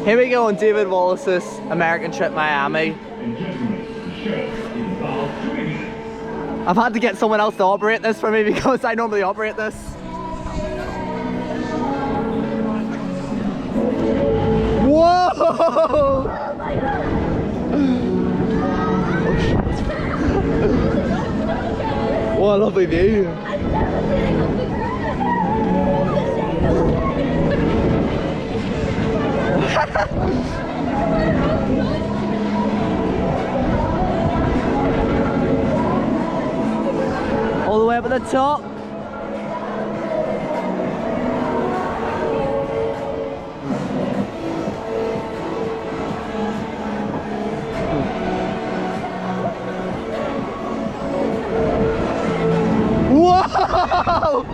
Here we go on David Wallis's American trip Miami. I've had to get someone else to operate this for me because I normally operate this. Whoa! What a lovely view. All the way up at the top. Whoa!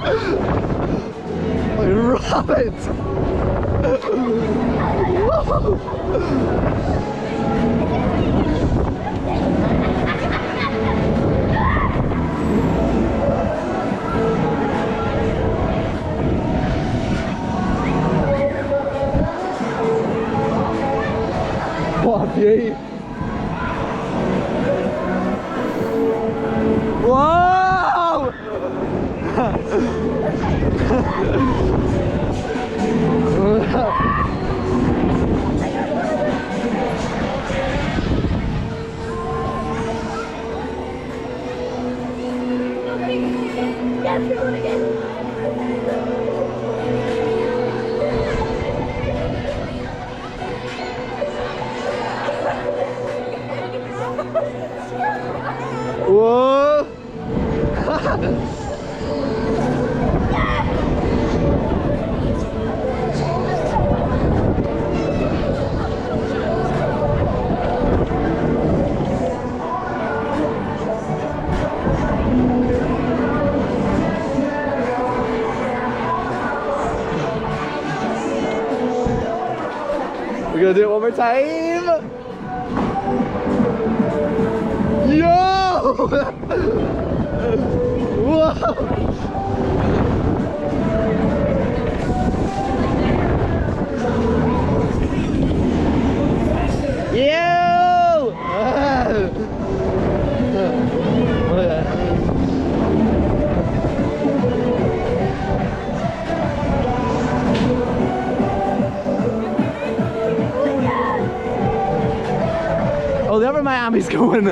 Rabbit! What a view! Whoa! Whoa! We're gonna do it one more time. Yo! Whoa! Yo! Oh, the other Miami's going.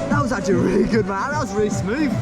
That was actually really good, man. That was really smooth.